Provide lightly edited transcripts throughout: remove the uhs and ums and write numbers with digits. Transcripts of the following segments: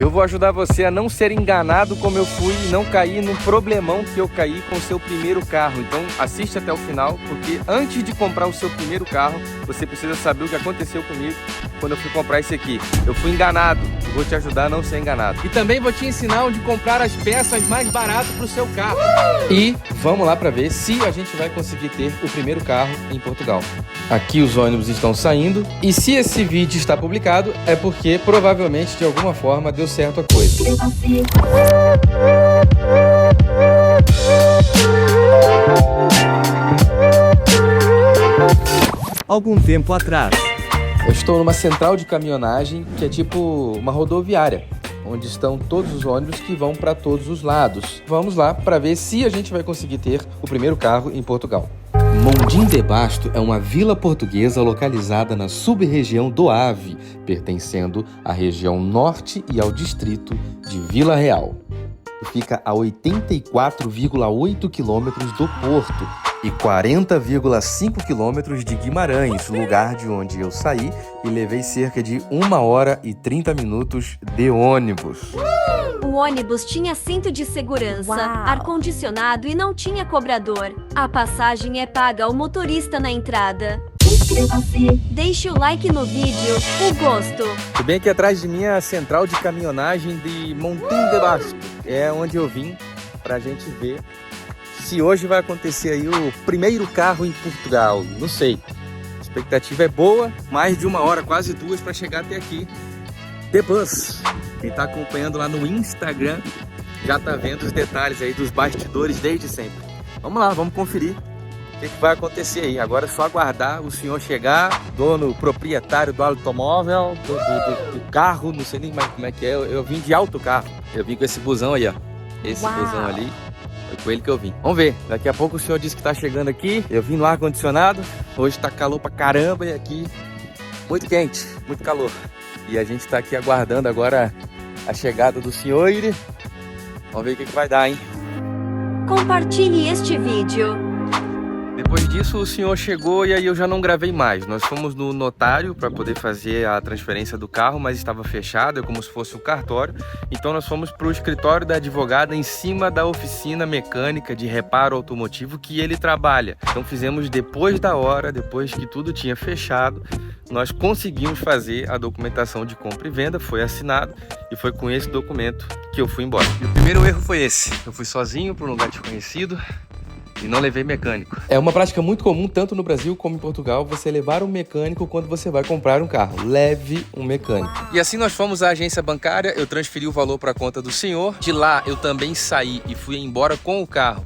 Eu vou ajudar você a não ser enganado como eu fui e não cair no problemão que eu caí com o seu primeiro carro. Então assiste até o final, porque antes de comprar o seu primeiro carro, você precisa saber o que aconteceu comigo quando eu fui comprar esse aqui. Eu fui enganado, eu vou te ajudar a não ser enganado. E também vou te ensinar onde comprar as peças mais baratas para o seu carro. E vamos lá para ver se a gente vai conseguir ter o primeiro carro em Portugal. Aqui os ônibus estão saindo e se esse vídeo está publicado é porque provavelmente de alguma forma deu certo a coisa. Algum tempo atrás. Eu estou numa central de caminhonagem que é tipo uma rodoviária, onde estão todos os ônibus que vão para todos os lados. Vamos lá para ver se a gente vai conseguir ter o primeiro carro em Portugal. Mondim de Basto é uma vila portuguesa localizada na sub-região do Ave, pertencendo à região norte e ao distrito de Vila Real. Fica a 84,8 quilômetros do Porto e 40,5 quilômetros de Guimarães, lugar de onde eu saí e levei cerca de 1 hora e 30 minutos de ônibus. O ônibus tinha cinto de segurança, ar-condicionado e não tinha cobrador. A passagem é paga ao motorista na entrada. Inscreva-se. Deixe o like no vídeo, o gosto. Bem aqui atrás de mim é a central de caminhonagem de Mondim de Basto. É onde eu vim pra gente ver se hoje vai acontecer aí o primeiro carro em Portugal. Não sei. A expectativa é boa, mais de 1 hora, quase 2 para chegar até aqui. The Bus. Quem tá acompanhando lá no Instagram já tá vendo os detalhes aí dos bastidores desde sempre. Vamos lá, vamos conferir o que vai acontecer aí. Agora é só aguardar o senhor chegar, dono, proprietário do automóvel, do carro, não sei nem mais como é que é. Eu vim de autocarro. Eu vim com esse busão aí, ó. Esse busão ali. Foi com ele que eu vim. Vamos ver. Daqui a pouco o senhor disse que tá chegando aqui. Eu vim no ar-condicionado. Hoje tá calor pra caramba e aqui muito quente, muito calor. E a gente tá aqui aguardando agora a chegada do senhor. Vamos ver o que vai dar, hein? Compartilhe este vídeo. Depois disso o senhor chegou e aí eu já não gravei mais. Nós fomos no notário para poder fazer a transferência do carro, mas estava fechado, é como se fosse o cartório. Então nós fomos para o escritório da advogada em cima da oficina mecânica de reparo automotivo que ele trabalha. Então fizemos depois da hora, depois que tudo tinha fechado, nós conseguimos fazer a documentação de compra e venda, foi assinado e foi com esse documento que eu fui embora. E o primeiro erro foi esse, eu fui sozinho para um lugar desconhecido e não levei mecânico. É uma prática muito comum, tanto no Brasil como em Portugal, você levar um mecânico quando você vai comprar um carro. Leve um mecânico. E assim nós fomos à agência bancária, eu transferi o valor para a conta do senhor. De lá eu também saí e fui embora com o carro,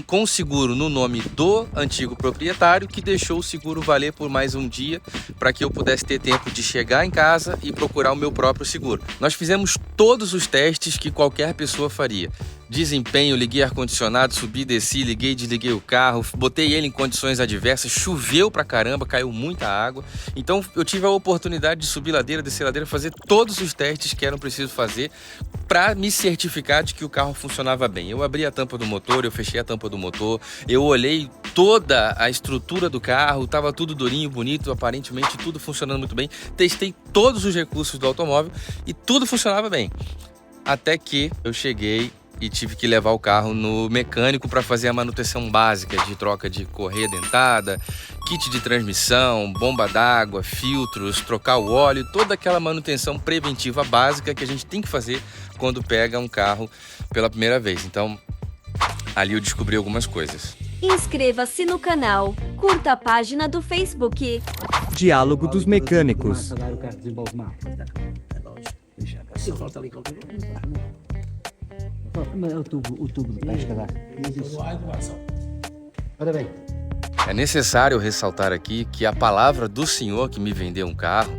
com o seguro no nome do antigo proprietário, que deixou o seguro valer por mais um dia para que eu pudesse ter tempo de chegar em casa e procurar o meu próprio seguro. Nós fizemos todos os testes que qualquer pessoa faria. Desempenho, liguei ar-condicionado, subi, desci, liguei e desliguei o carro, botei ele em condições adversas, choveu pra caramba, caiu muita água. Então eu tive a oportunidade de subir ladeira, descer ladeira, fazer todos os testes que eram preciso fazer para me certificar de que o carro funcionava bem. Eu abri a tampa do motor, eu fechei a tampa do motor, eu olhei toda a estrutura do carro, estava tudo durinho, bonito, aparentemente tudo funcionando muito bem. Testei todos os recursos do automóvel e tudo funcionava bem. Até que eu cheguei e tive que levar o carro no mecânico para fazer a manutenção básica de troca de correia dentada, kit de transmissão, bomba d'água, filtros, trocar o óleo, toda aquela manutenção preventiva básica que a gente tem que fazer quando pega um carro pela primeira vez. Então, ali eu descobri algumas coisas. Inscreva-se no canal, curta a página do Facebook. Diálogo dos mecânicos. O tubo de pesca dá. Ora bem. É necessário ressaltar aqui que a palavra do senhor que me vendeu um carro,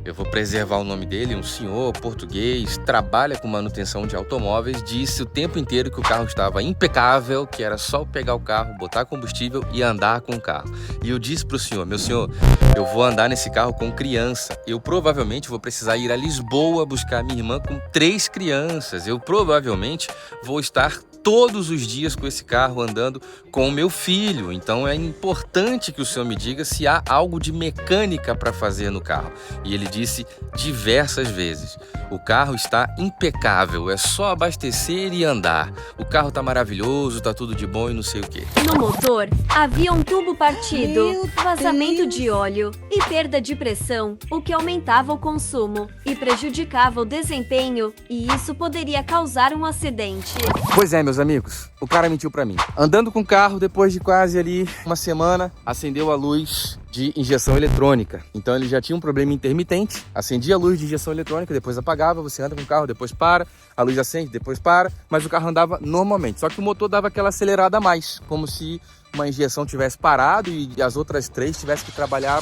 eu vou preservar o nome dele, um senhor português, trabalha com manutenção de automóveis, disse o tempo inteiro que o carro estava impecável, que era só pegar o carro, botar combustível e andar com o carro. E eu disse para o senhor, meu senhor, eu vou andar nesse carro com criança, eu provavelmente vou precisar ir a Lisboa buscar minha irmã com 3 crianças, eu provavelmente vou estar todos os dias com esse carro andando com o meu filho. Então é importante que o senhor me diga se há algo de mecânica para fazer no carro. E ele disse diversas vezes: o carro está impecável, é só abastecer e andar. O carro tá maravilhoso, tá tudo de bom e não sei o quê. No motor, havia um tubo partido, vazamento de óleo e perda de pressão, o que aumentava o consumo e prejudicava o desempenho, e isso poderia causar um acidente. Pois é, meus amigos, o cara mentiu pra mim. Andando com o carro, depois de quase ali uma semana, acendeu a luz de injeção eletrônica. Então ele já tinha um problema intermitente, acendia a luz de injeção eletrônica, depois apagava, você anda com o carro, depois para, a luz acende, depois para, mas o carro andava normalmente. Só que o motor dava aquela acelerada a mais, como se uma injeção tivesse parado e as outras 3 tivessem que trabalhar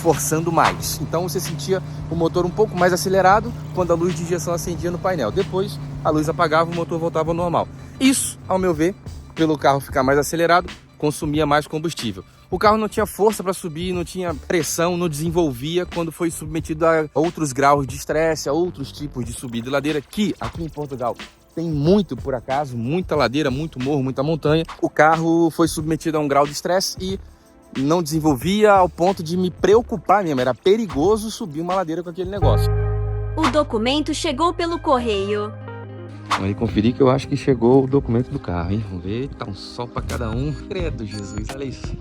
forçando mais. Então você sentia o motor um pouco mais acelerado quando a luz de injeção acendia no painel. Depois a luz apagava, o motor voltava ao normal. Isso, ao meu ver, pelo carro ficar mais acelerado, consumia mais combustível. O carro não tinha força para subir, não tinha pressão, não desenvolvia quando foi submetido a outros graus de estresse, a outros tipos de subida e ladeira, que aqui em Portugal tem muito, por acaso, muita ladeira, muito morro, muita montanha. O carro foi submetido a um grau de estresse e não desenvolvia ao ponto de me preocupar mesmo. Era perigoso subir uma ladeira com aquele negócio. O documento chegou pelo correio. Vamos ali conferir que eu acho que chegou o documento do carro, hein? Vamos ver, tá um sol pra cada um. Credo, Jesus, olha isso.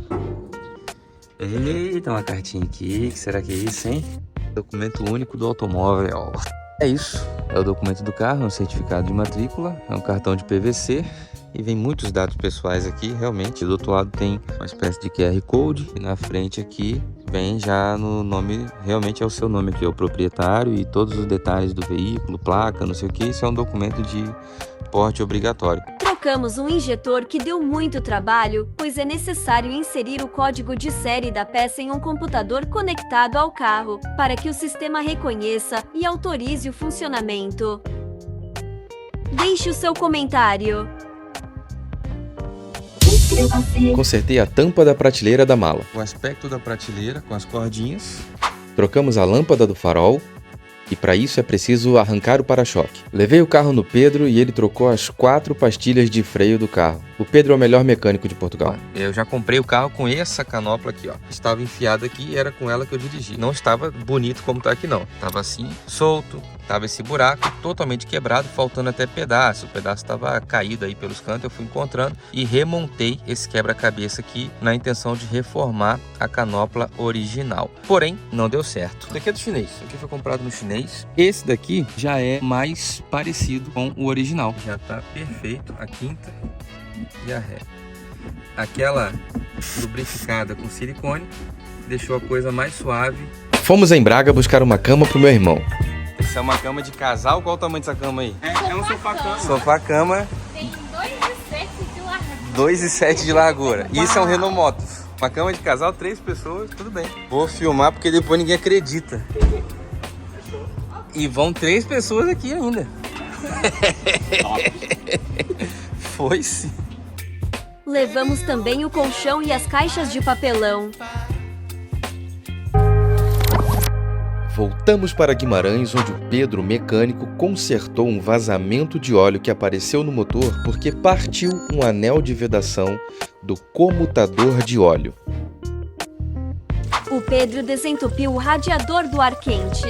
Eita, uma cartinha aqui, que será que é isso, hein? Documento único do automóvel. É isso, é o documento do carro, é um certificado de matrícula, é um cartão de PVC e vem muitos dados pessoais aqui, realmente. Do outro lado tem uma espécie de QR Code e na frente aqui vem já no nome, realmente é o seu nome aqui, é o proprietário e todos os detalhes do veículo, placa, não sei o que. Isso é um documento de porte obrigatório. Trocamos um injetor que deu muito trabalho, pois é necessário inserir o código de série da peça em um computador conectado ao carro, para que o sistema reconheça e autorize o funcionamento. Deixe o seu comentário. Consertei a tampa da prateleira da mala. O aspecto da prateleira com as cordinhas. Trocamos a lâmpada do farol. E para isso é preciso arrancar o para-choque. Levei o carro no Pedro e ele trocou as 4 pastilhas de freio do carro. O Pedro é o melhor mecânico de Portugal. Eu já comprei o carro com essa canopla aqui, ó. Estava enfiada aqui e era com ela que eu dirigi. Não estava bonito como tá aqui, não. Estava assim, solto. Tava esse buraco totalmente quebrado, faltando até pedaço. O pedaço estava caído aí pelos cantos. Eu fui encontrando e remontei esse quebra-cabeça aqui na intenção de reformar a canopla original. Porém, não deu certo. Esse daqui é do chinês. Esse aqui foi comprado no chinês. Esse daqui já é mais parecido com o original. Já tá perfeito a quinta e a ré. Aquela lubrificada com silicone deixou a coisa mais suave. Fomos em Braga buscar uma cama pro meu irmão. Essa é uma cama de casal? Qual o tamanho dessa cama aí? É um sofá-cama. Sofá-cama. Tem 2,7 de largura. 2,7 de largura. Isso é um Renault Motos. Uma cama de casal, 3 pessoas, tudo bem. Vou filmar porque depois ninguém acredita. E vão 3 pessoas aqui ainda. Foi sim. Levamos também o colchão e as caixas de papelão. Voltamos para Guimarães, onde o Pedro, mecânico, consertou um vazamento de óleo que apareceu no motor porque partiu um anel de vedação do comutador de óleo. O Pedro desentupiu o radiador do ar quente.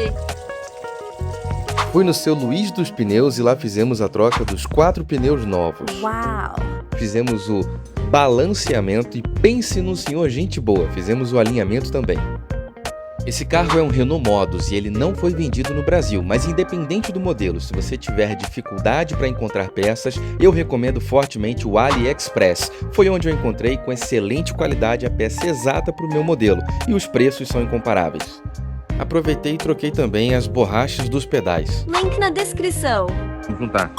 Fui no seu Luiz dos Pneus e lá fizemos a troca dos 4 pneus novos. Uau! Fizemos o balanceamento e pense no senhor gente boa, fizemos o alinhamento também. Esse carro é um Renault Modus e ele não foi vendido no Brasil, mas independente do modelo, se você tiver dificuldade para encontrar peças, eu recomendo fortemente o AliExpress. Foi onde eu encontrei com excelente qualidade a peça exata para o meu modelo e os preços são incomparáveis. Aproveitei e troquei também as borrachas dos pedais. Link na descrição. Vamos juntar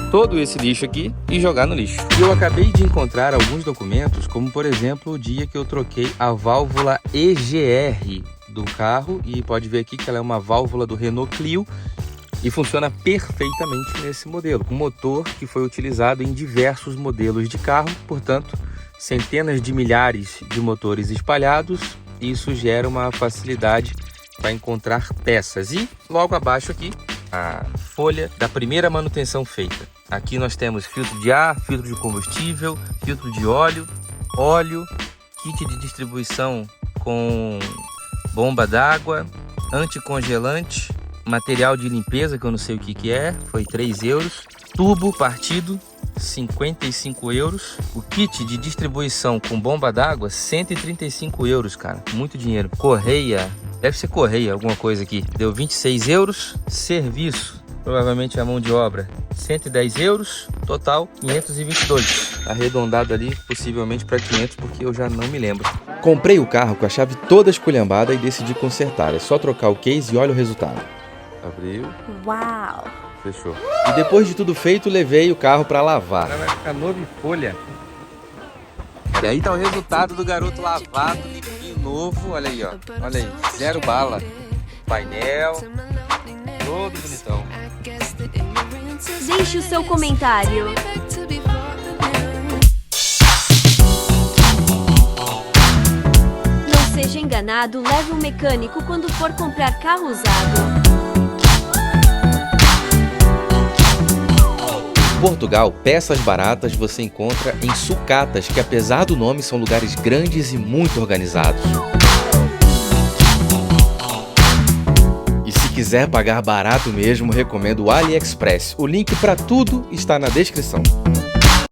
todo esse lixo aqui e jogar no lixo. E eu acabei de encontrar alguns documentos, como por exemplo o dia que eu troquei a válvula EGR do carro, e pode ver aqui que ela é uma válvula do Renault Clio e funciona perfeitamente nesse modelo, com motor que foi utilizado em diversos modelos de carro, portanto, centenas de milhares de motores espalhados. Isso gera uma facilidade para encontrar peças. E logo abaixo aqui, a folha da primeira manutenção feita. Aqui nós temos filtro de ar, filtro de combustível, filtro de óleo, kit de distribuição com bomba d'água, anticongelante, material de limpeza que eu não sei o que é, foi 3 euros, tubo partido, 55 euros, o kit de distribuição com bomba d'água, 135 euros, cara, muito dinheiro. Correia, deve ser correia, alguma coisa aqui, deu 26 euros, serviço, provavelmente a mão de obra, 110 euros, total 522, arredondado ali possivelmente para 500 porque eu já não me lembro. Comprei o carro com a chave toda esculhambada e decidi consertar, é só trocar o case e olha o resultado. Abriu. Uau! Fechou. E depois de tudo feito, levei o carro para lavar. Agora vai ficar novo em folha. E aí tá o resultado do garoto lavado, limpinho, novo. Olha aí, ó. Olha aí, 0 bala. Painel, todo bonitão. Deixe o seu comentário. Não seja enganado, leve um mecânico quando for comprar carro usado. Em Portugal, peças baratas você encontra em sucatas, que apesar do nome são lugares grandes e muito organizados. E se quiser pagar barato mesmo, recomendo o AliExpress. O link para tudo está na descrição.